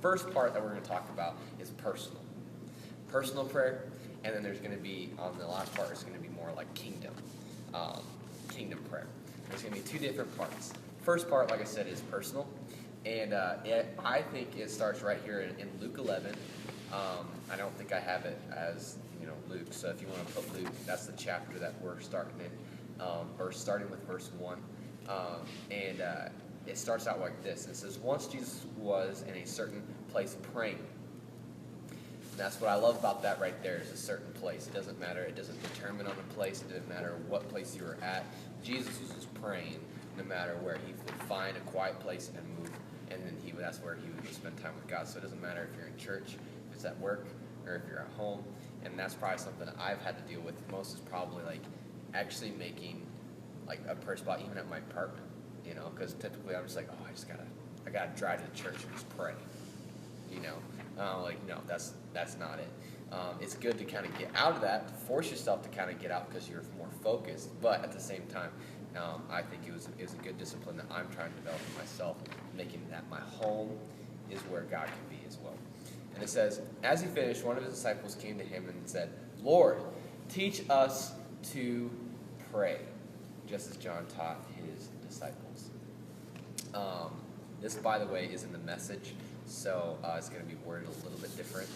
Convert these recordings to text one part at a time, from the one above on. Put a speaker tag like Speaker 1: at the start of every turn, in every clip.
Speaker 1: first part that we're going to talk about is personal prayer, and then there's going to be, on the last part, it's going to be more like kingdom prayer. There's going to be two different parts. First part, like I said, is personal, and I think it starts right here in Luke 11. I don't think I have it as Luke, so if you want to put Luke, that's the chapter that we're starting in, starting with verse 1, and it starts out like this. It says, "Once Jesus was in a certain place praying." And that's what I love about that right there, is a certain place. It doesn't matter. It doesn't determine on the place. It doesn't matter what place you were at. Jesus was just praying no matter where. He would find a quiet place and move, and then that's where he would spend time with God. So it doesn't matter if you're in church, if it's at work, or if you're at home. And that's probably something that I've had to deal with most, is probably like actually making like a prayer spot even at my apartment, because typically I'm just like, oh, I gotta drive to the church and just pray, no, that's not it. It's good to kind of get out of that, force yourself to kind of get out because you're more focused, but at the same time, I think it was a good discipline that I'm trying to develop in myself, making that my home is where God can be as well. And it says, as he finished, one of his disciples came to him and said, "Lord, teach us to pray," just as John taught his disciples. This, by the way, is in the Message, so it's going to be worded a little bit different,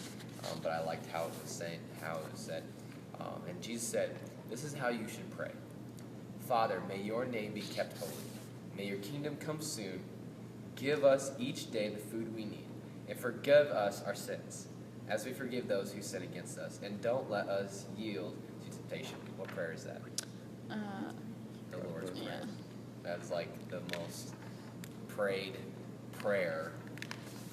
Speaker 1: but I liked how it was said. And Jesus said, "This is how you should pray. Father, may your name be kept holy. May your kingdom come soon. Give us each day the food we need, and forgive us our sins, as we forgive those who sin against us. And don't let us yield to temptation." What prayer is that? The Lord's Prayer.
Speaker 2: Yeah.
Speaker 1: That's like the most prayed prayer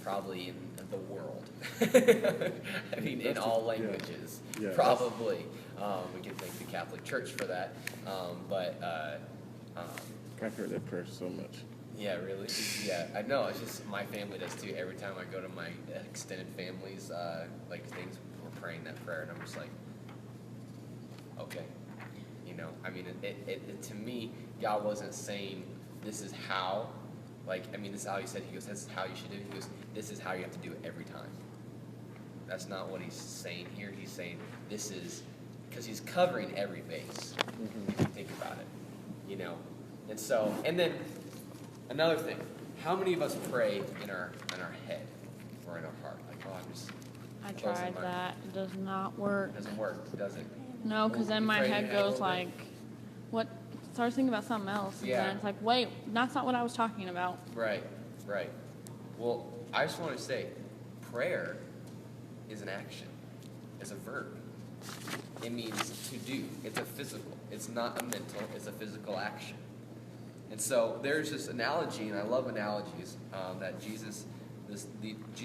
Speaker 1: probably in the world. I mean, in all languages, probably. We can thank the Catholic Church for that.
Speaker 3: I've heard that prayer so much.
Speaker 1: Yeah, really? Yeah, I know. It's just my family does too. Every time I go to my extended families, things, we're praying that prayer, and I'm just like, okay. I mean, it to me, God wasn't saying this is how. This is how he said. He goes, "This is how you should do it." He goes, "This is how you have to do it every time." That's not what he's saying here. He's saying this is, because he's covering every base. If you think about it, And so, and then another thing, how many of us pray in our head or in our heart? Like, oh, I'm just.
Speaker 2: I tried that. It does not work.
Speaker 1: It doesn't work, does it?
Speaker 2: No, because then my head goes like, what? Starts thinking about something else. And then it's like, wait, that's not what I was talking about.
Speaker 1: Right. Well, I just want to say, prayer is an action. It's a verb. It means to do. It's a physical. It's not a mental. It's a physical action. And so there's this analogy, and I love analogies, that Jesus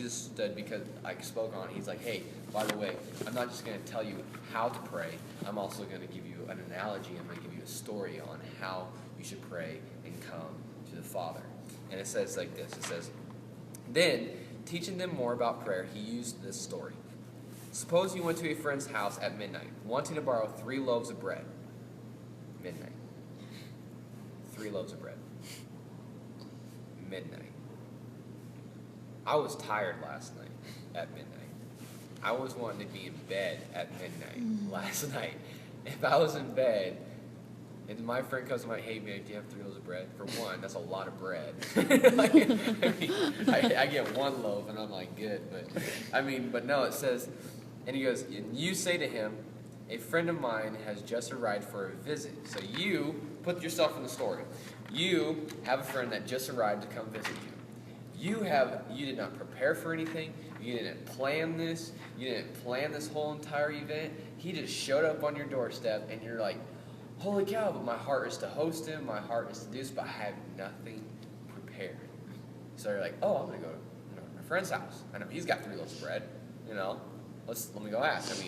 Speaker 1: stood because I spoke on. He's like, hey, by the way, I'm not just going to tell you how to pray. I'm also going to give you an analogy. I'm going to give you a story on how you should pray and come to the Father. And it says like this. It says, "Then, teaching them more about prayer, he used this story. Suppose you went to a friend's house at midnight, wanting to borrow 3 loaves of bread." Midnight. 3 loaves of bread. Midnight. I was tired last night at midnight. I was wanting to be in bed at midnight last night. If I was in bed and my friend comes to my, "Hey man, do you have 3 loaves of bread?" For one, that's a lot of bread. I get 1 loaf and I'm like, good. But no, it says, and he goes, "And you say to him, a friend of mine has just arrived for a visit." So you put yourself in the story. You have a friend that just arrived to come visit you. You did not prepare for anything. You didn't plan this. You didn't plan this whole entire event. He just showed up on your doorstep, and you're like, holy cow, but my heart is to host him. My heart is to do this, but I have nothing prepared. So you're like, oh, I'm going to go to my friend's house. I know he's got 3 loaves of bread. Let me go ask. I'm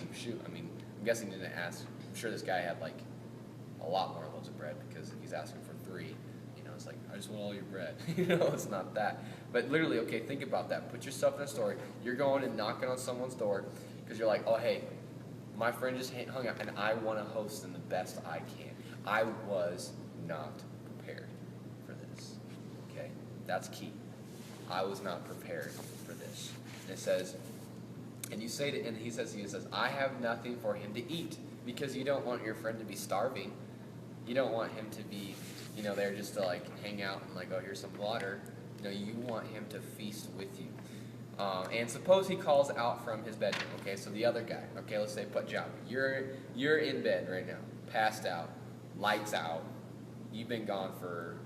Speaker 1: guessing he didn't ask. I'm sure this guy had a lot more loaves of bread because he's asking for 3. It's like, I just want all your bread. It's not that. But literally, okay, think about that. Put yourself in a story. You're going and knocking on someone's door because you're like, oh, hey, my friend just hung up and I want to host them the best I can. I was not prepared for this. Okay? That's key. I was not prepared for this. And it says, and he says, I have nothing for him to eat, because you don't want your friend to be starving. You don't want him to be, there just to like hang out and like, oh, here's some water. You want him to feast with you. And suppose he calls out from his bedroom. Okay, so the other guy. Okay, let's say Punjab. You're in bed right now, passed out, lights out. You've been gone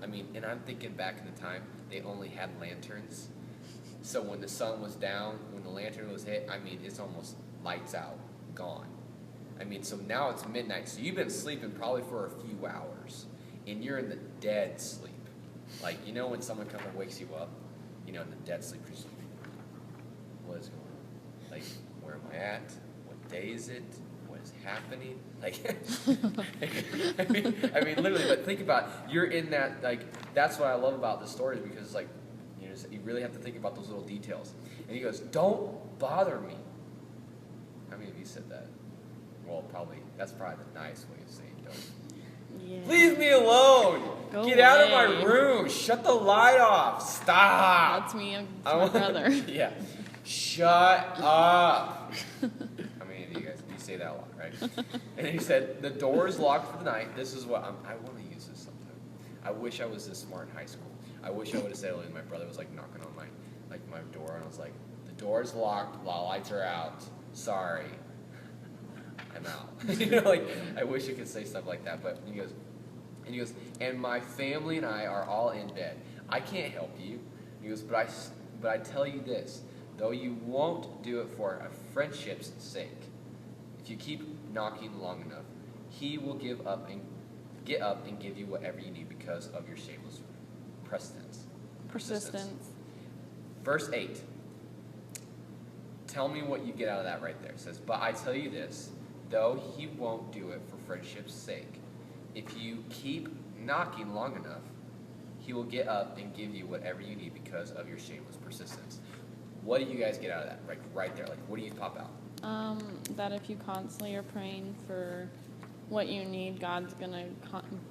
Speaker 1: and I'm thinking back in the time, they only had lanterns. So when the sun was down, when the lantern was hit, it's almost lights out, gone. So now it's midnight, so you've been sleeping probably for a few hours, and you're in the dead sleep. Like, when someone comes and wakes you up, in the dead sleep, you're just, what is going on? Like, where am I at? What day is it? What is happening? Like, literally, but think about it. You're in that, like, that's what I love about the stories, because, like, you really have to think about those little details. And he goes, don't bother me. How many of you said that? Well, that's probably the nice way of saying don't.
Speaker 2: Yeah.
Speaker 1: Leave me alone.
Speaker 2: Go
Speaker 1: Get out of
Speaker 2: away.
Speaker 1: my room. Shut the light off. Stop.
Speaker 2: That's me. It's my brother.
Speaker 1: Yeah. Shut up. How many of you guys, you say that a lot, right? And he said, the door is locked for the night. This is what I want to use this sometime. I wish I was this smart in high school. I wish I would have said it when my brother was like knocking on my door, and I was like, the door's locked, the lights are out. Sorry. I'm out. I wish I could say stuff like that. But he goes, and my family and I are all in bed. I can't help you. He goes, but I tell you this, though you won't do it for a friendship's sake, if you keep knocking long enough, he will get up and give you whatever you need because of your shameless persistence. Verse 8. Tell me what you get out of that right there. It says, but I tell you this, though he won't do it for friendship's sake, if you keep knocking long enough, he will get up and give you whatever you need because of your shameless persistence. What do you guys get out of that? Like right there. Like, what do you pop out?
Speaker 2: That if you constantly are praying for what you need, God's going to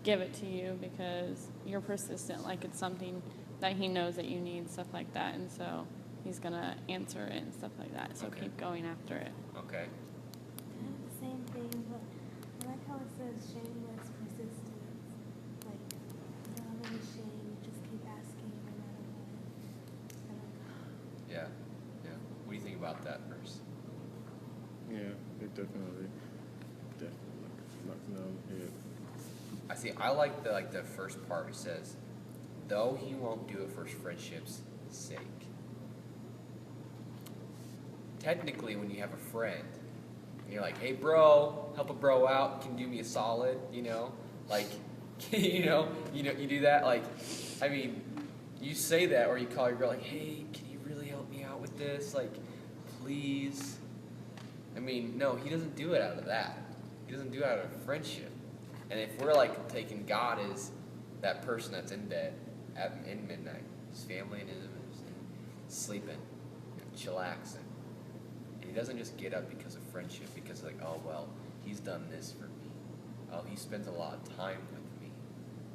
Speaker 2: give it to you because you're persistent. Like, it's something that he knows that you need, stuff like that. And so he's going to answer it and stuff like that. So keep going after it.
Speaker 1: Okay.
Speaker 4: Kind of the same thing, but I like how it says shameless persistence. Like, you don't have any shame, you just keep asking no matter what.
Speaker 1: Yeah. What do you think about that verse?
Speaker 3: Yeah, it definitely knocks it on the head.
Speaker 1: I like the first part. It says, though he won't do it for friendship's sake. Technically, when you have a friend, you're like, hey bro, help a bro out, can you do me a solid, like, you do that, like, you say that, or you call your girl, like, hey, can you really help me out with this, like, please. No, he doesn't do it out of that. He doesn't do it out of friendship. And if we're like taking God as that person that's in bed in midnight, his family and his sleeping, chillaxing, and he doesn't just get up because of friendship, because like, oh well, he's done this for me. Oh, he spends a lot of time with me.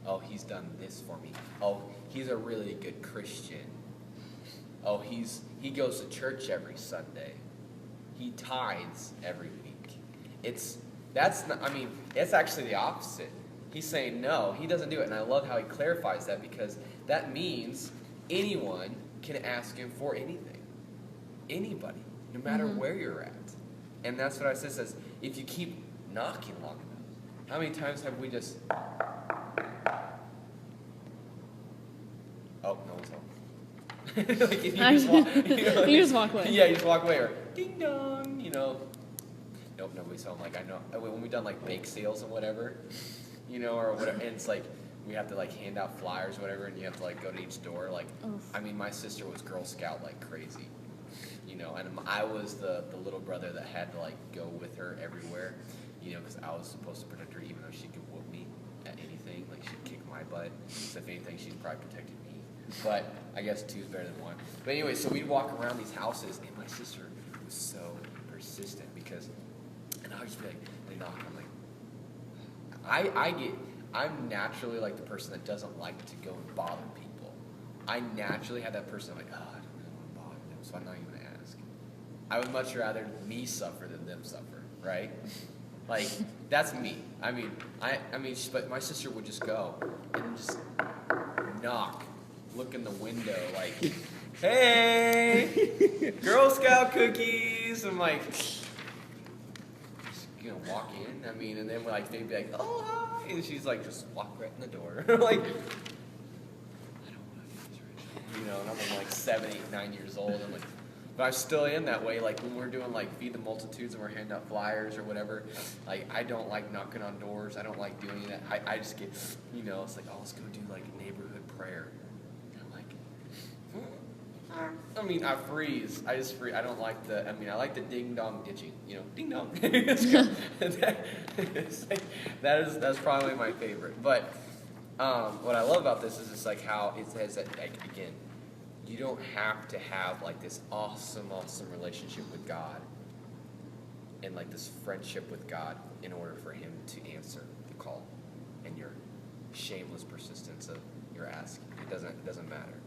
Speaker 1: Oh, he's done this for me. Oh, he's a really good Christian. Oh, he goes to church every Sunday. He tithes every week. It's actually the opposite. He's saying no, he doesn't do it. And I love how he clarifies that, because that means anyone can ask him for anything. Anybody, no matter where you're at. And that's what I says, if you keep knocking long enough. How many times have we just... Oh, no one's home. Like if you just walk away. Yeah, you just walk away, or ding dong, Nope, nobody's home. Like, I know when we've done like bake sales and whatever, or whatever, and it's like we have to like hand out flyers or whatever, and you have to like go to each door. Like, my sister was Girl Scout like crazy, and I was the little brother that had to like go with her everywhere, because I was supposed to protect her, even though she could whoop me at anything. Like, she'd kick my butt. So if anything, she'd probably protected me. But I guess two's better than one. But anyway, so we'd walk around these houses, and my sister was so persistent and I would just be like, they knock, I'm like, I'm naturally like the person that doesn't like to go and bother people. I naturally have that person like, oh, I don't really want to bother them, so I'm not even going to ask. I would much rather me suffer than them suffer, right? Like, that's me. I mean, but my sister would just go and just knock, look in the window, like, hey, Girl Scout cookies. I'm like, just, walk in. I mean, and then like they'd be like, oh hi, and she's like, just walk right in the door, like. I don't want to do this right now. And I'm like 7, 8, 9 years old. I'm like, but I still am that way. Like when we're doing like Feed the Multitudes and we're handing out flyers or whatever, like I don't like knocking on doors. I don't like doing that. I just get, it's like, oh, let's go do like neighborhood prayer. And I'm like, I freeze. I just freeze. I don't like I like the ding dong ditching. Ding dong. That's probably my favorite. But what I love about this is just like how it says that, like, again, you don't have to have like this awesome relationship with God and like this friendship with God in order for him to answer the call and your shameless persistence of your ask. It doesn't matter.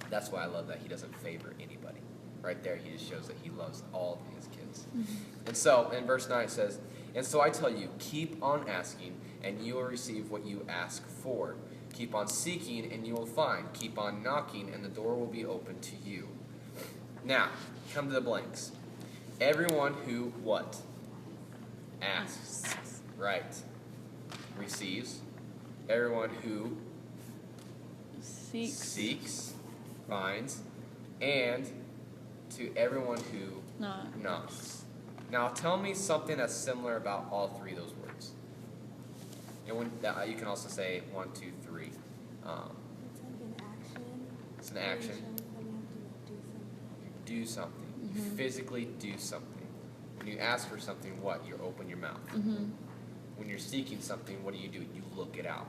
Speaker 1: That's why I love that he doesn't favor anybody. Right there, he just shows that he loves all of his kids. Mm-hmm. And so in verse 9 it says, and so I tell you, keep on asking and you will receive what you ask for. Keep on seeking, and you will find. Keep on knocking, and the door will be open to you. Now, come to the blanks. Everyone who, what? Asks. Right. Receives. Everyone who seeks. Finds. And to everyone who knocks. Now, tell me something that's similar about all three of those words. And you can also say 1, 2, 3.
Speaker 4: It's like an action.
Speaker 1: It's an action. Do something. Mm-hmm. You physically do something. When you ask for something, what? You open your mouth. Mm-hmm. When you're seeking something, what do? You look it out.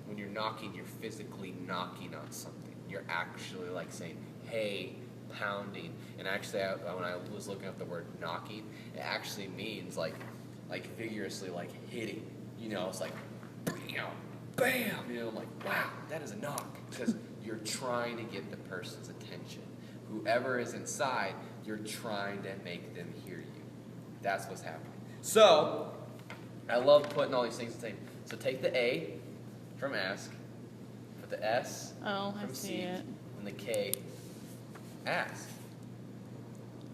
Speaker 1: When you're knocking, you're physically knocking on something. You're actually like saying, hey, pounding. And actually, when I was looking up the word knocking, it actually means like vigorously, like hitting. It's like, bam! I'm like, wow, that is a knock. Because you're trying to get the person's attention. Whoever is inside, you're trying to make them hear you. That's what's happening. So, I love putting all these things in the same. So take the A from ask, put the S from seek, and the K, ask.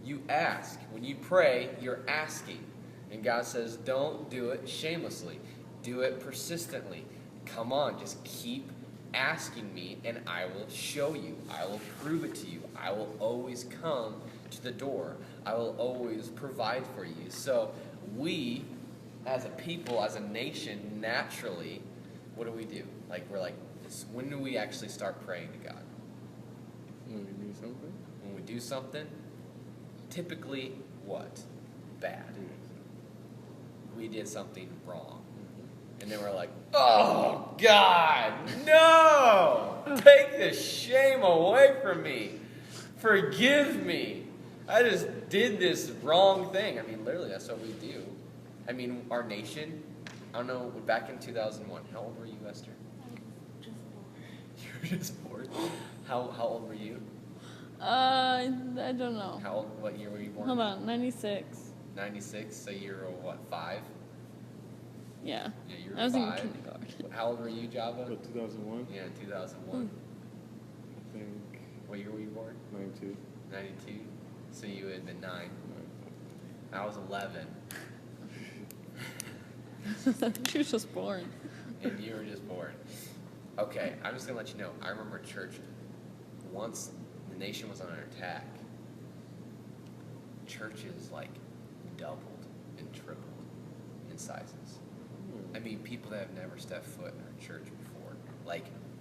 Speaker 1: You ask. When you pray, you're asking. And God says, don't do it shamelessly. Do it persistently. Come on, just keep asking me and I will show you. I will prove it to you. I will always come to the door. I will always provide for you. So we, as a people, as a nation, naturally, what do? We're like, when do we actually start praying to God?
Speaker 3: When we do something?
Speaker 1: When we do something, typically what? Bad. We did something wrong. And then we're like, oh, God, no! Take this shame away from me. Forgive me. I just did this wrong thing. Literally, that's what we do. Our nation, I don't know, back in 2001, how old were you, Esther?
Speaker 4: Just born.
Speaker 1: You were just born? How old were you?
Speaker 2: I don't know.
Speaker 1: What year were you born?
Speaker 2: Hold on, 96.
Speaker 1: 96, so you're, 5?
Speaker 2: Yeah.
Speaker 1: Yeah, you were
Speaker 2: I was
Speaker 1: 5.
Speaker 2: in kindergarten.
Speaker 1: How old were you, Java?
Speaker 3: 2001?
Speaker 1: Yeah, 2001.
Speaker 3: I think.
Speaker 1: What year were you born?
Speaker 3: 92.
Speaker 1: 92? So you had been 9. I was 11.
Speaker 2: She was just born.
Speaker 1: And you were just born. Okay, I'm just going to let you know. I remember church, once the nation was under attack, churches, doubled and tripled in sizes. People that have never stepped foot in our church before.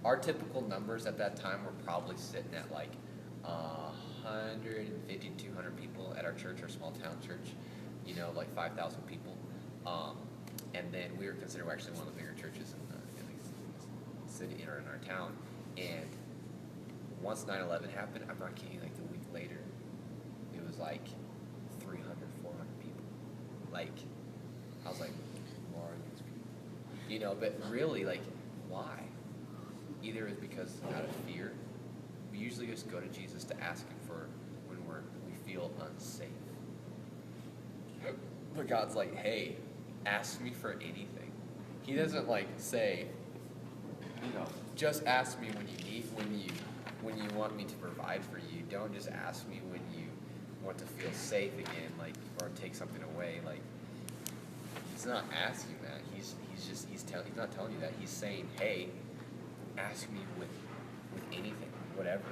Speaker 1: Our typical numbers at that time were probably sitting at 150 to 200 people at our church, our small town church, 5,000 people. And then we were considered actually one of the bigger churches in the city or in our town. And once 9/11 happened, I'm not kidding, the week later, it was 300, 400 people. I was like, who are these people? But really, why? Either it's because out of fear, just go to Jesus to ask him for when we feel unsafe. But God's like, hey, ask me for anything. He doesn't like say, just ask me when you want me to provide for you. Don't just ask me when you want to feel safe again, like, or take something away. Like, he's not asking that. He's not telling you that. He's saying, hey, ask me with anything, whatever.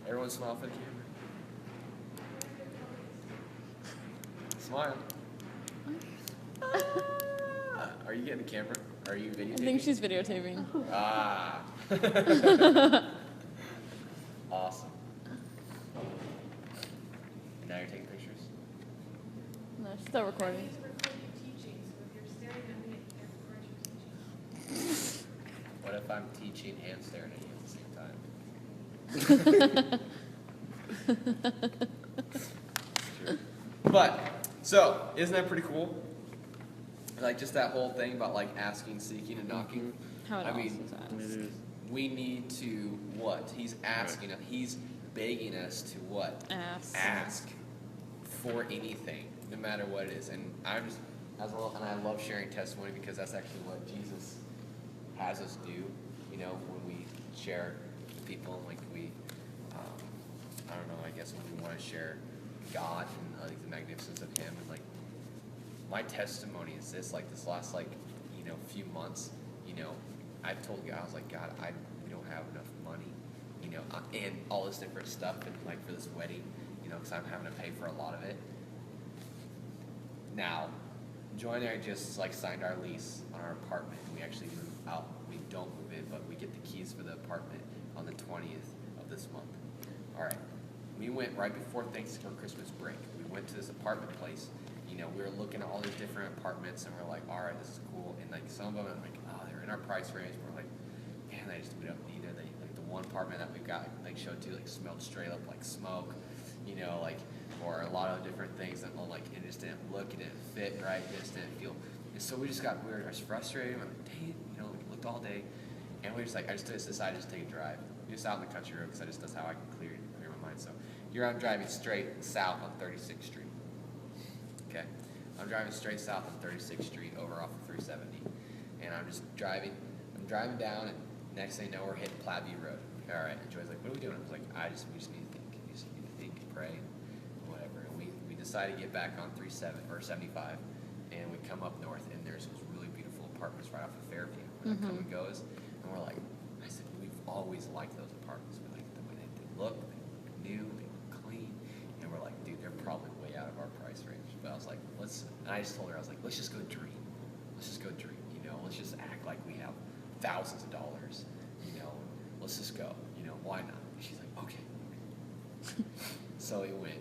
Speaker 1: Everyone smile for the camera. Smile. Are you getting the camera? Are you videotaping?
Speaker 2: I think she's videotaping.
Speaker 1: Ah. Awesome. Now you're taking pictures?
Speaker 2: No, she's still recording.
Speaker 1: What if I'm teaching and staring at you at the same time? Sure. But, so, isn't that pretty cool? Like, just that whole thing about, like, asking, seeking, and knocking.
Speaker 2: How it
Speaker 1: I mean,
Speaker 3: It is.
Speaker 1: we need to what? He's asking, he's begging us to what? Ask for anything, no matter what it is. And I'm just, and I love sharing testimony because that's actually what Jesus has us do, when we share with people, like I don't know, I guess when we want to share God and like the magnificence of him, and like my testimony is this, like this last few months, I've told God, I was like, God, we don't have enough money, and all this different stuff, and like for this wedding, because I'm having to pay for a lot of it. Now, Joy and I just like signed our lease on our apartment. We actually move out. We don't move in, but we get the keys for the apartment on the 20th of this month. All right. We went right before Thanksgiving or Christmas break. We went to this apartment place. We were looking at all these different apartments, and we're like, all right, this is cool. And like some of them, I'm like, oh, they're in our price range. We're like, man, we don't need it. Like the one apartment that we got, like showed to, like smelled straight up like smoke, or a lot of different things that like it just didn't look, it didn't fit right, it just didn't feel. And so we just got weird. I was frustrated. We're like, dang it, we looked all day, and we just like I just decided to take a drive, just out in the country road, because that's how I can clear my mind. So I'm driving straight south on 36th Street. Okay, I'm driving straight south on 36th Street over off of 370, and I'm just driving. I'm driving down, and next thing you know, we're hitting Platteview Road. All right, and Joy's like, what are we doing? I was like, we just need to think. We just need to think, pray, whatever. And we decided to get back on 75, and we come up north, and there's those really beautiful apartments right off of Fairview, where that come and goes. And we're like, I said, we've always liked those apartments. We like the way they look, they look new, they look clean, and we're like, dude, they're probably way out of our price range. But I was like, and I just told her, I was like, let's just go dream. Let's just go dream, let's just act like we have thousands of dollars, let's just go, why not? She's like, okay. So we went.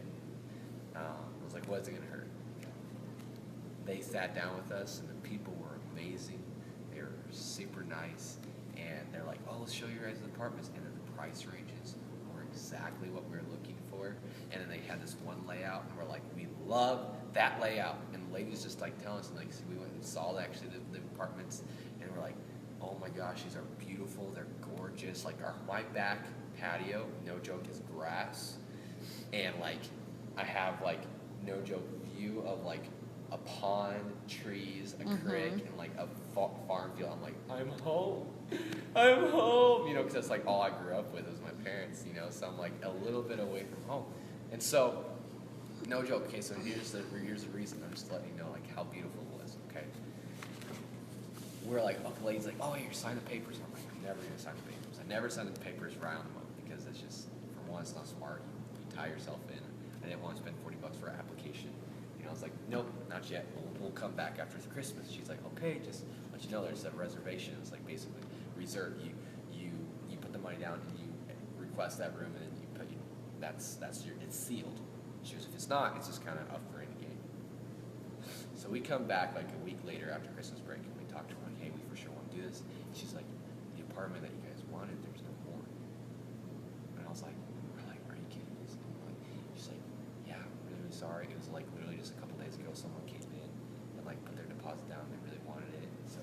Speaker 1: I was like, what's it gonna hurt? They sat down with us, and the people were amazing. They were super nice, and they're like, oh, let's show you guys the apartments, and then the price ranges were exactly what we were looking for. And then they had this one layout, and we're like, we love that layout. And the lady's just like telling us, and like, see, we went and saw actually the apartments, and we're like, oh my gosh, these are beautiful, they're gorgeous. Like my back patio, no joke, is grass, and like I have like no joke view of like a pond, trees, a creek, and like a farm field. I'm like, I'm home, because that's like all I grew up with was my parents, so I'm like a little bit away from home. And so, no joke, okay, so here's the reason. I'm just letting you know like how beautiful it was, okay? We're like, the lady's like, oh, here, sign the papers. And I'm like, I'm never going to sign the papers. I never sign the papers right on the month because it's just, for one, it's not smart. You tie yourself in. I didn't want to spend $40 for an application. I was like, nope, not yet. We'll come back after Christmas. She's like, okay, just let you know there's a reservation. It's like basically reserved. You put the money down and you request that room, and then it's sealed. She goes, if it's not, it's just kind of up for any game. So we come back like a week later after Christmas break, and we talk to her like, hey, we for sure want to do this. And she's like, the apartment that you guys wanted, there's no more. And I was like, are you kidding me? She's like, yeah, I'm really sorry. It was like literally just a couple days ago, someone came in and like put their deposit down. They really wanted it. So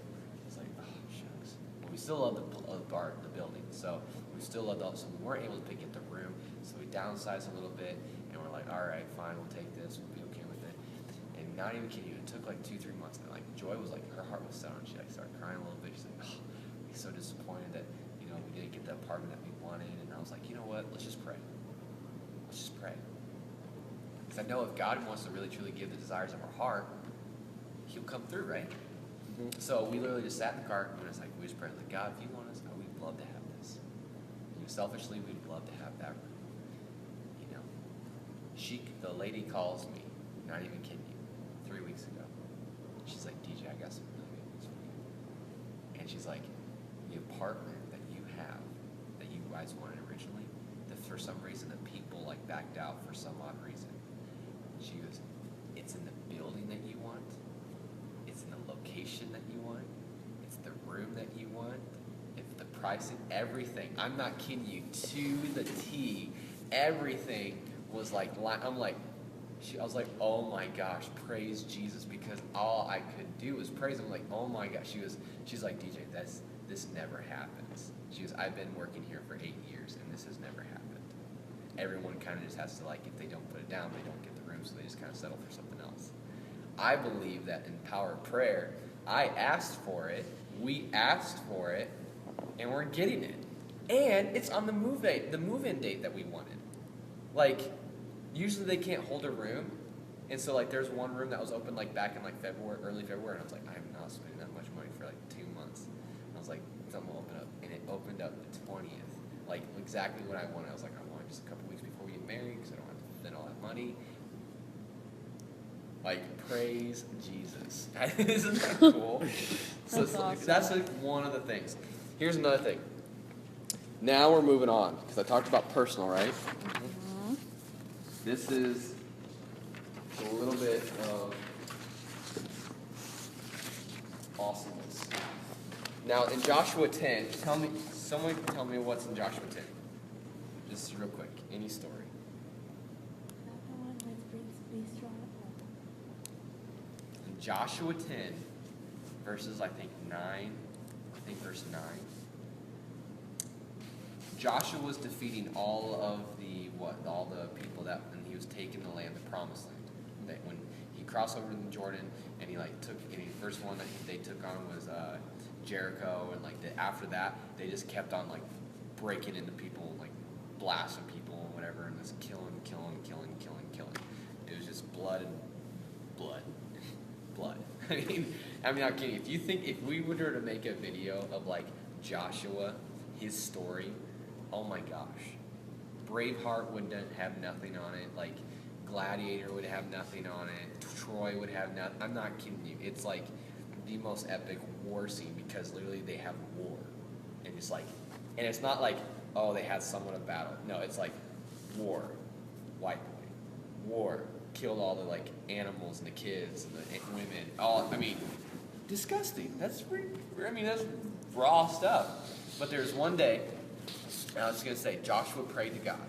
Speaker 1: it's like, oh shucks. But we still love the building. So we we still loved all, so we weren't able to get the room, so we downsized a little bit, and we're like, all right, fine, we'll take this, we'll be okay with it. And not even kidding you, it took like 2-3 months, and like Joy was like, her heart was set on, she like started crying a little bit. She's like, oh, we're so disappointed that, you know, we didn't get the apartment that we wanted. And I was like, you know what, let's just pray. Let's just pray. Because I know if God wants to really truly give the desires of our heart, he'll come through, right? So we literally just sat in the car, and it's like, we just prayed, like, God, if you want us, we'd love to have this. You know, selfishly, we'd love to have that room. You know, the lady calls me, not even kidding you, 3 weeks ago. She's like, DJ, I got some really good news for you. And she's like, the apartment that you have, that you guys wanted originally, that for some reason the people like backed out for some odd reason. She goes, it's in the building that you want. It's in the location that you want. It's the room that you want. It's the price and everything. I'm not kidding you. To the T, everything was like, I'm like, I was like, oh my gosh, praise Jesus, because all I could do was praise him. I'm like, oh my gosh. She's like, DJ, this never happens. She goes, I've been working here for 8 years, and this has never happened. Everyone kind of just has to, like, if they don't put it down, they don't get the room, so they just kind of settle for something else. I believe that in power of prayer, I asked for it, we asked for it, and we're getting it. And it's on the move-in date that we wanted. Like, usually they can't hold a room, and so like there's one room that was open like back in like February, early February, and I was like, I'm not spending that much money for like 2 months. And I was like, something will open up, and it opened up the 20th, like exactly what I wanted. I was like, I want just a couple weeks before we get married because I don't have to spend all that money. Like, praise Jesus. Isn't that cool? So
Speaker 2: That's awesome.
Speaker 1: that's like one of the things. Here's another thing. Now we're moving on because I talked about personal, right?
Speaker 2: Mm-hmm.
Speaker 1: This is a little bit of awesomeness. Now in Joshua 10, someone tell me what's in Joshua 10. Just real quick, any story.
Speaker 4: Not the one with be strong.
Speaker 1: In Joshua 10, verses verse 9. Joshua was defeating all the people that, and he was taking the land, the promised land. That when he crossed over the Jordan, and he first one that they took on was Jericho, and after that they just kept on like breaking into people, like blasting people and whatever, and just killing. It was just blood. I'm not kidding. If we were to make a video of like Joshua, his story, oh my gosh, Braveheart would have nothing on it. Like Gladiator would have nothing on it. Troy would have nothing. I'm not kidding you. It's like the most epic war scene because literally they have war, and it's not like, oh, they had somewhat of battle. No, it's like war, white boy, war, killed all the like animals and the kids and the women. Disgusting. That's raw stuff. But there's one day, and I was just going to say, Joshua prayed to God.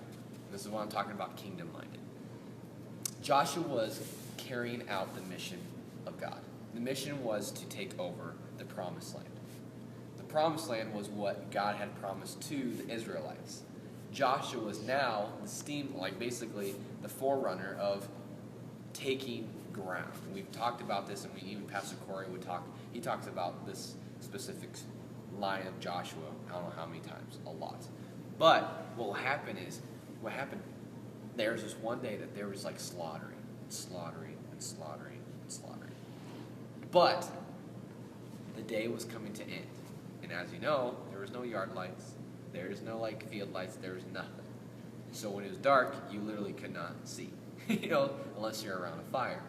Speaker 1: This is what I'm talking about, kingdom-minded. Joshua was carrying out the mission of God. The mission was to take over the promised land. The promised land was what God had promised to the Israelites. Joshua was now basically the forerunner of taking ground. We've talked about this, and even Pastor Corey he talks about this specific line of Joshua, I don't know how many times, a lot. But what happened, there was this one day that there was like slaughtering. But the day was coming to end. And as you know, there was no yard lights, there's no like field lights, there was nothing. So when it was dark, you literally could not see, unless you're around a fire.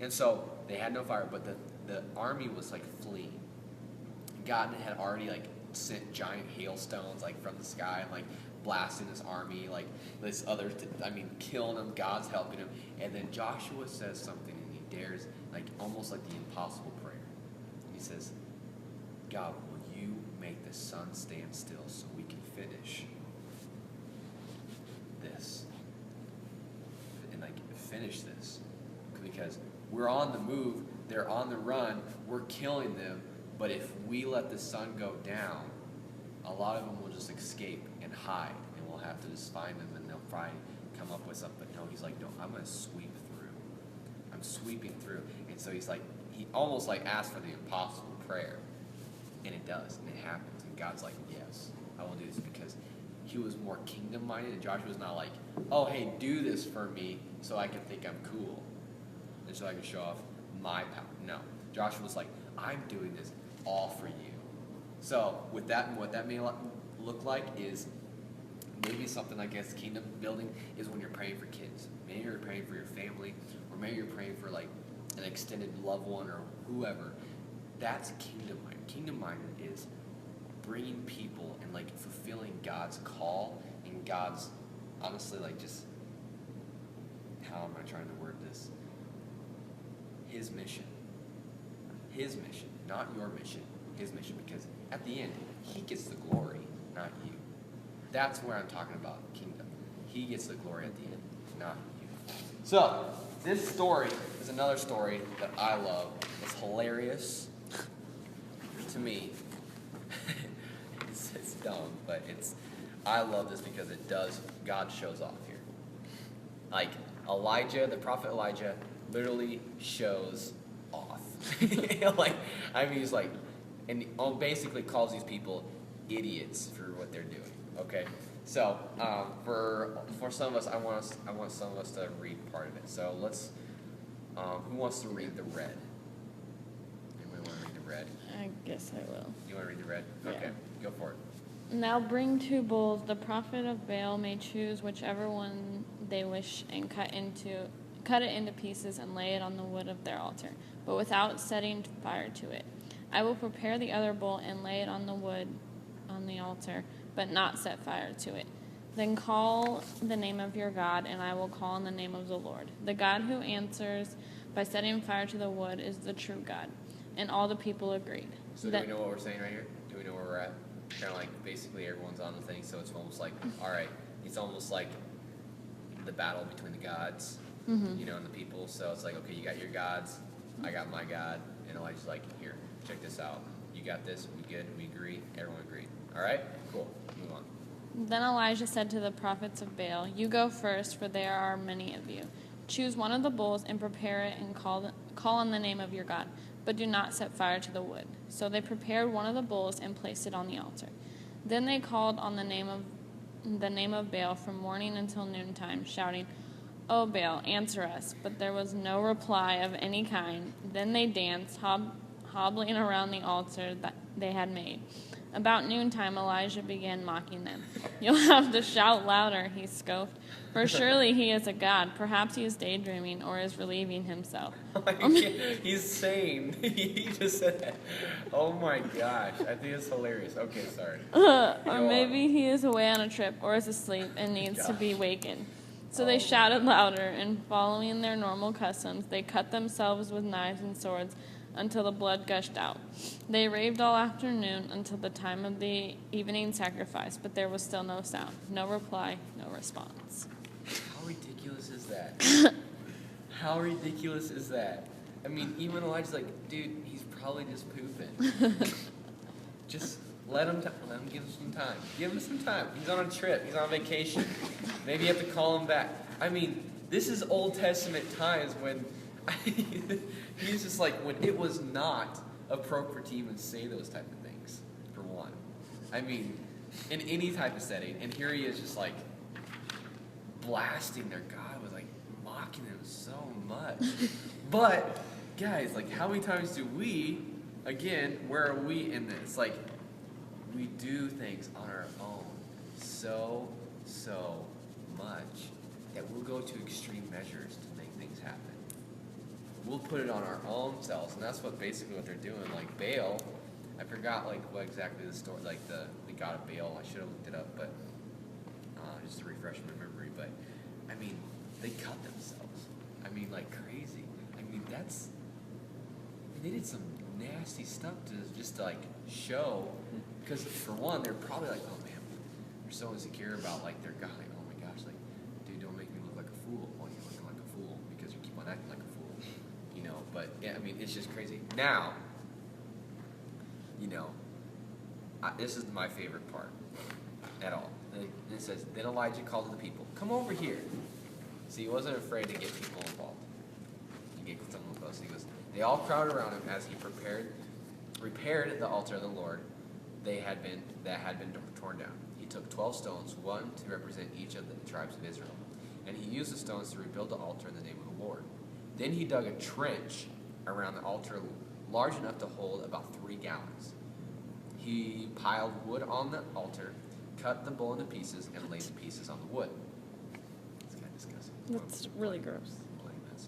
Speaker 1: And so they had no fire, but the army was like fleeing. God had already like sent giant hailstones like from the sky and like blasting this army, like this other, killing them. God's helping him. And then Joshua says something, and he dares, like almost like the impossible prayer. He says, God, will you make the sun stand still so we can finish this? And like finish this. Because we're on the move, they're on the run, we're killing them, but if we let the sun go down, a lot of them will just escape and hide, and we'll have to just find them, and they'll probably come up with something. No, he's like, no, I'm going to sweep through. I'm sweeping through. And so he's like, he almost like asked for the impossible prayer, and it does, and it happens. And God's like, yes, I will do this, because he was more kingdom-minded, and Joshua's not like, oh, hey, do this for me so I can think I'm cool, and so I can show off my power. No, Joshua was like, I'm doing this all for you. So with that, and what that may look like is maybe something like as kingdom building is when you're praying for kids. Maybe you're praying for your family, or maybe you're praying for like an extended loved one or whoever. That's kingdom-minded. Kingdom-minded is bringing people and like fulfilling God's call and God's, honestly, like just, how am I trying to word this? His mission. His mission, not your mission. His mission, because at the end, he gets the glory, not you. That's where I'm talking about kingdom. He gets the glory at the end, not you. So, this story is another story that I love. It's hilarious to me. It's dumb, but I love this because it does, God shows off here. Like, Elijah, the prophet Elijah, literally shows off. Like, I mean, he's like, and he basically calls these people idiots for what they're doing. Okay, so for some of us, I want some of us to read part of it. So let's. Who wants to read the red? Anybody want to read the red?
Speaker 2: I guess I will.
Speaker 1: You want to read the red?
Speaker 2: Yeah.
Speaker 1: Okay, go for it.
Speaker 2: Now bring 2 bulls. The prophet of Baal may choose whichever one they wish and cut it into pieces and lay it on the wood of their altar, but without setting fire to it. I will prepare the other bull and lay it on the wood on the altar, but not set fire to it. Then call the name of your God, and I will call on the name of the Lord. The God who answers by setting fire to the wood is the true God. And all the people agreed.
Speaker 1: So do we know what we're saying right here? Do we know where we're at? Kind of like basically everyone's on the thing, so it's almost like, all right, it's almost like the battle between the gods, you know, and the people. So it's like, okay, you got your gods, I got my God, and Elijah's like, here, check this out. You got this, we good, we agree, everyone agreed. All right, cool, move on.
Speaker 2: Then Elijah said to the prophets of Baal, You go first, for there are many of you. Choose one of the bulls and prepare it and call on the name of your God, but do not set fire to the wood. So they prepared one of the bulls and placed it on the altar. Then they called on the name of Baal from morning until noontime, shouting, O Baal, answer us. But there was no reply of any kind. Then they danced, hobbling around the altar that they had made. About noontime, Elijah began mocking them. You'll have to shout louder, he scoffed. For surely he is a god. Perhaps he is daydreaming or is relieving himself.
Speaker 1: He's sane. He just said that. Oh my gosh. I think it's hilarious. Okay, sorry.
Speaker 2: Or maybe he is away on a trip or is asleep and needs to be wakened. So they shouted louder, and following their normal customs, they cut themselves with knives and swords until the blood gushed out. They raved all afternoon until the time of the evening sacrifice, but there was still no sound, no reply, no response.
Speaker 1: How ridiculous is that? How ridiculous is that? I mean, even Elijah's like, dude, he's probably just pooping. Just let him give him some time. Give him some time. He's on a trip. He's on vacation. Maybe you have to call him back. I mean, this is Old Testament times when he's just like, when it was not appropriate to even say those type of things, for one. I mean, in any type of setting. And here he is just like blasting their God with like mocking them so much. But, guys, like how many times do we, again, where are we in this? Like, we do things on our own so much that we'll go to extreme measures to make things happen. We'll put it on our own selves, and that's basically what they're doing. Like Baal, I forgot like what exactly the story, like the god of Baal. I should have looked it up, but just to refresh my memory. But I mean, they cut themselves. I mean, like crazy. I mean, they did some nasty stuff to like show. Because for one, they're probably like, oh man, they're so insecure about like their God. Like, oh my gosh, like, dude, don't make me look like a fool. Well, you're looking like a fool because you keep on acting like a fool, you know. But yeah, I mean, it's just crazy. Now, you know, this is my favorite part at all. And it says, then Elijah called to the people, come over here. See, he wasn't afraid to get people involved. He get someone close. He goes, they all crowded around him as he repaired the altar of the Lord that had been torn down. He took 12 stones, one to represent each of the tribes of Israel. And he used the stones to rebuild the altar in the name of the Lord. Then he dug a trench around the altar large enough to hold about 3 gallons. He piled wood on the altar, cut the bull into pieces, and laid the pieces on the wood. It's kind of disgusting.
Speaker 2: That's really gross.
Speaker 1: Plain mess.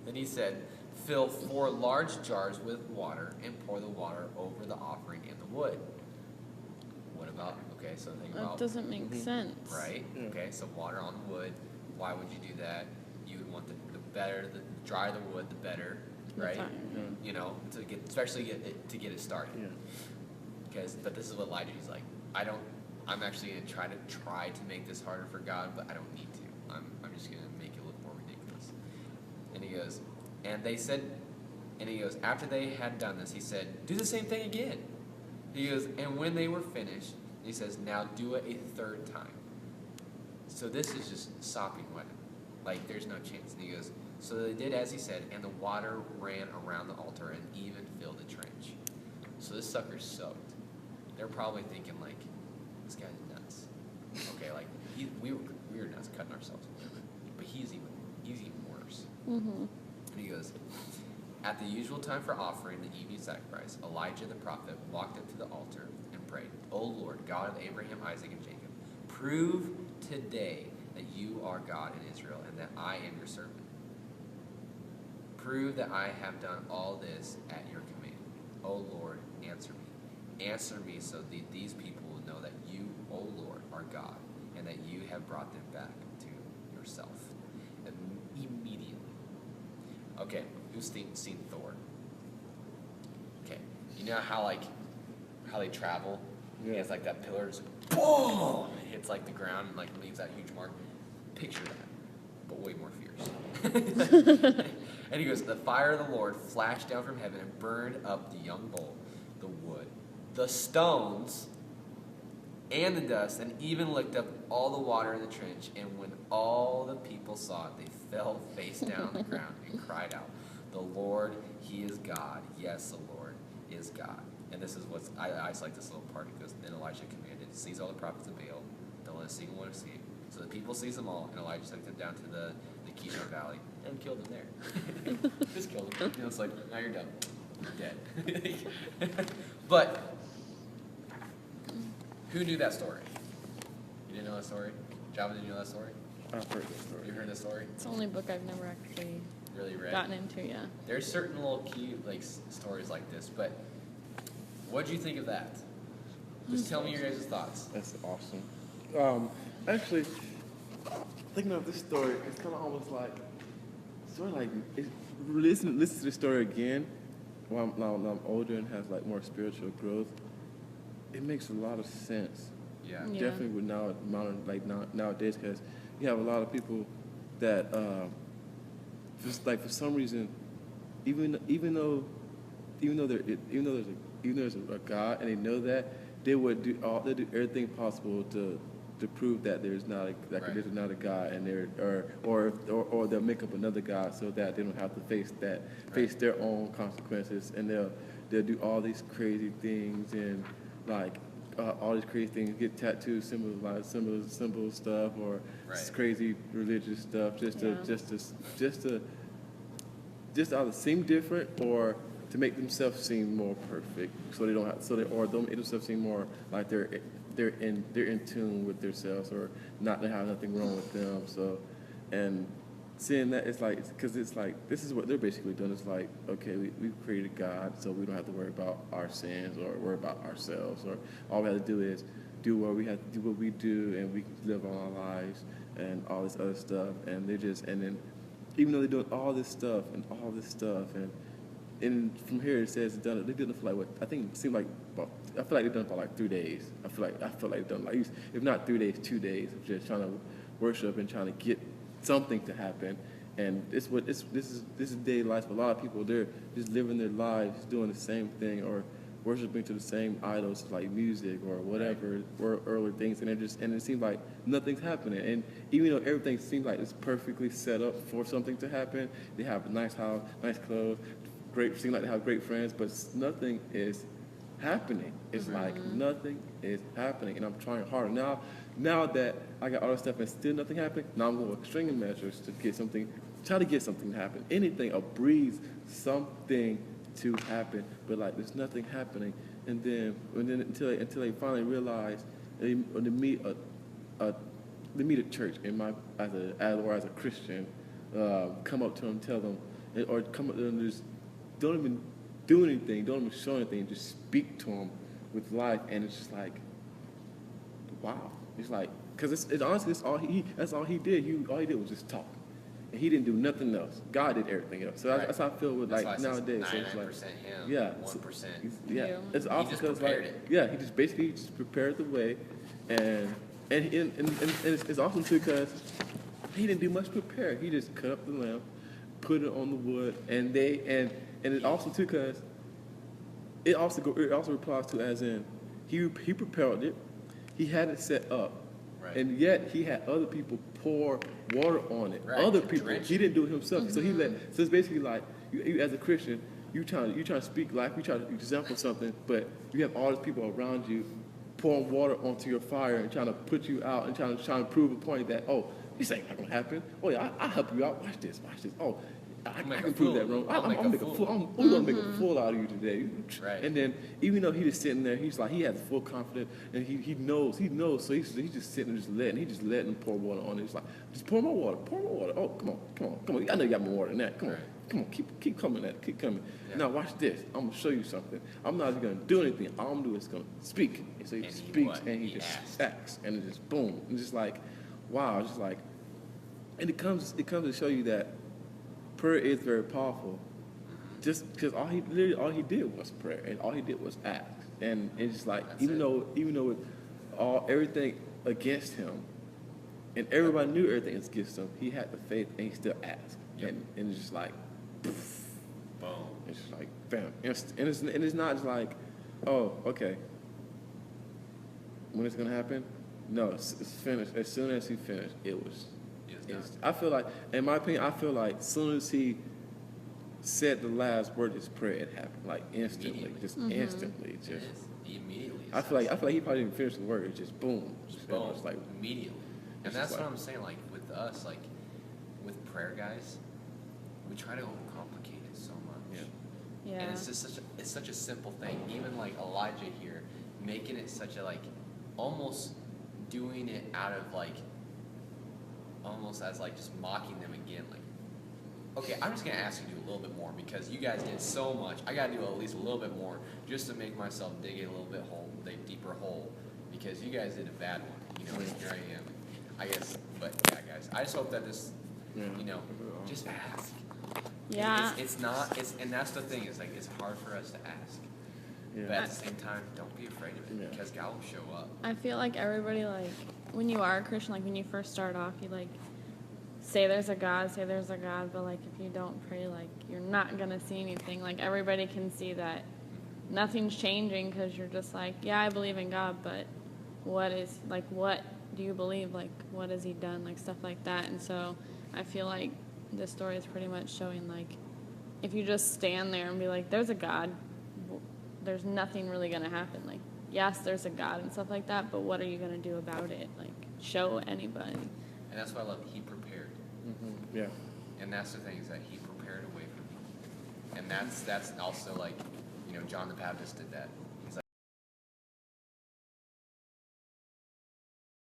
Speaker 1: Then he said, fill 4 large jars with water and pour the water over the offering and the wood. What about, okay, so think about...
Speaker 2: That doesn't make sense.
Speaker 1: Right?
Speaker 3: Yeah.
Speaker 1: Okay, so water on wood. Why would you do that? You would want the better, the drier the wood, the better,
Speaker 2: The
Speaker 1: right?
Speaker 2: fire.
Speaker 1: You know, to get, especially to get it started.
Speaker 3: Yeah.
Speaker 1: But this is what Elijah's like. I'm actually going to try to make this harder for God, but I don't need to. I'm just going to make it look more ridiculous. And he goes, after they had done this, he said, do the same thing again. He goes, and when they were finished, he says, now do it a 3rd time. So this is just sopping wet. Like, there's no chance. And he goes, so they did as he said, and the water ran around the altar and even filled the trench. So this sucker's soaked. They're probably thinking, like, this guy's nuts. Okay, like, we were nuts cutting ourselves. But he's even worse.
Speaker 2: Mm-hmm.
Speaker 1: And he goes, at the usual time for offering the evening sacrifice, Elijah the prophet walked up to the altar and prayed, O Lord, God of Abraham, Isaac, and Jacob, prove today that you are God in Israel and that I am your servant. Prove that I have done all this at your command. O Lord, answer me. Answer me so that these people will know that you, O Lord, are God and that you have brought them back to yourself. Immediately. Okay, who's seen Thor? Okay, you know how they travel?
Speaker 3: Yeah.
Speaker 1: He has like that pillar, just boom! It hits like the ground and like leaves that huge mark. Picture that, but way more fierce. And he goes, the fire of the Lord flashed down from heaven and burned up the young bull, the wood, the stones, and the dust, and even licked up all the water in the trench. And when all the people saw it, they fell face down on the ground and cried out, the Lord, he is God. Yes, the Lord is God. And this is what's, I just like this little part. It goes, then Elijah commanded, seize all the prophets of Baal, don't let a single one escape. So the people seized them all, and Elijah took them down to the Kishon Valley and killed them there. Just killed them. You know, it's like, now you're done. You're dead. But who knew that story? You didn't know that story? Java, did you know that story?
Speaker 3: I've heard that story.
Speaker 1: You heard that story?
Speaker 2: It's the only book I've never actually
Speaker 1: Really read?
Speaker 2: gotten into, yeah.
Speaker 1: There's certain little key stories like this, but what did you think of that? Just tell me your guys' thoughts.
Speaker 3: That's awesome. Actually, thinking of this story, it's kind of almost like, sort of like, listen to the story again, while I'm older and has like more spiritual growth, it makes a lot of sense.
Speaker 1: Yeah.
Speaker 2: Yeah.
Speaker 3: Definitely with nowadays, because you have a lot of people that just like for some reason, even though there's a God and they know that, they do everything possible to prove that there's not there's not a God, and or they'll make up another God so that they don't have to face their own consequences, and they'll do all these crazy things and like all these crazy things, get tattoo symbols, like symbol stuff, or crazy religious stuff, just to either seem different or to make themselves seem more perfect, so they don't have, or they'll make themselves seem more like they're in tune with themselves, or not to have nothing wrong with them. So, and seeing that, it's like, because it's like, this is what they're basically doing. It's like, okay, we've created God, so we don't have to worry about our sins or worry about ourselves, or all we have to do is do what we have to do, what we do, and we can live our lives and all this other stuff. And then even though they're doing all this stuff, and from here it says they did it for like what I think it seemed like about, I feel like they've done it for like 3 days. I feel like they've done like, if not 3 days, 2 days of just trying to worship and trying to get something to happen. And this is daily life for a lot of people. They're just living their lives doing the same thing, or worshiping to the same idols like music or whatever or earlier things, and it seems like nothing's happening. And even though everything seems like it's perfectly set up for something to happen, they have a nice house, nice clothes, seem like they have great friends, but nothing is happening. It's like nothing is happening, and I'm trying harder now. Now that I got all this stuff and still nothing happening, now I'm going with extreme measures to get something, try to get something to happen. Anything, a breeze, something to happen, but like there's nothing happening. And then until they finally realize they meet a church as a Christian, come up to them, tell them, or come up to them and just don't even do anything, don't even show anything, just speak to them with life, and it's just like, wow. It's like, because it's honestly, that's all he did. All he did was just talk. And he didn't do nothing else. God did everything else. So that's how I feel with like nowadays. So it's like
Speaker 1: 99% him,
Speaker 3: yeah,
Speaker 1: 1%.
Speaker 2: You.
Speaker 3: It's awesome because he just basically just prepared the way, and it's awesome too because he didn't do much prepare. He just cut up the lamb, put it on the wood, and it's awesome too because it also replies to as in he prepared it, he had it set up. Right. And yet he had other people pour water on it. Right. Other people, he didn't do it himself. So so it's basically like you as a Christian, you trying to speak life, you try to example something, but you have all these people around you pouring water onto your fire and trying to put you out and trying to prove a point that, oh, this ain't not gonna happen. Oh yeah, I'll help you out. Watch this. Oh, I can prove that wrong. I'm make a fool. We're gonna make a fool out of you today. Right. And then even though he just sitting there, he has full confidence, and he knows. So he's just sitting and just letting him pour water on it. He's like, just pour more water. Oh, come on. I know you got more water than that. Come on, keep coming at it. Keep coming. Yeah. Now watch this. I'm gonna show you something. I'm not even gonna do anything. All I'm gonna do is gonna speak. And so he speaks and he just acts, and it just boom. And just like, wow. Just like, and it comes to show you that prayer is very powerful, just because all he did was prayer, and all he did was ask, and it's just like even though with everything against him, and everybody knew everything against him, he had the faith and he still asked, and it's just like, poof, boom, it's just like bam, and it's not just like, oh, okay, when it's gonna happen, no, it's finished. As soon as he finished, it was. I feel like, in my opinion, as soon as he said the last word of his prayer, it happened. Like instantly, instantly.
Speaker 1: Immediately.
Speaker 3: I feel like he probably didn't finish the word. It just boom.
Speaker 1: Boom.
Speaker 3: It's like
Speaker 1: immediately. And that's what I'm saying. Like with us, like with prayer, guys, we try to overcomplicate it so much.
Speaker 2: Yeah.
Speaker 1: And it's just such a simple thing. Even like Elijah here, making it such a like, almost doing it out of like. Almost as like just mocking them again, like, okay, I'm just gonna ask you to do a little bit more because you guys did so much. I gotta do at least a little bit more just to make myself dig a little bit deeper hole because you guys did a bad one, and here I am, I guess. But yeah, guys, I just hope that this, just ask.
Speaker 2: Yeah.
Speaker 1: And that's the thing is like it's hard for us to ask. Yeah. But at the same time, don't be afraid of it because God will show up.
Speaker 2: I feel like everybody, like, when you are a Christian, like, when you first start off, you, like, say there's a God, but, like, if you don't pray, like, you're not going to see anything. Like, everybody can see that nothing's changing because you're just like, yeah, I believe in God, but what do you believe? Like, what has he done? Like, stuff like that. And so I feel like this story is pretty much showing, like, if you just stand there and be like, there's a God, there's nothing really going to happen. Like, yes, there's a God and stuff like that, but what are you going to do about it? Like, show anybody.
Speaker 1: And that's why I love he prepared.
Speaker 3: Mm-hmm. Yeah.
Speaker 1: And that's the thing is that he prepared a way for me. And that's also like, John the Baptist did that.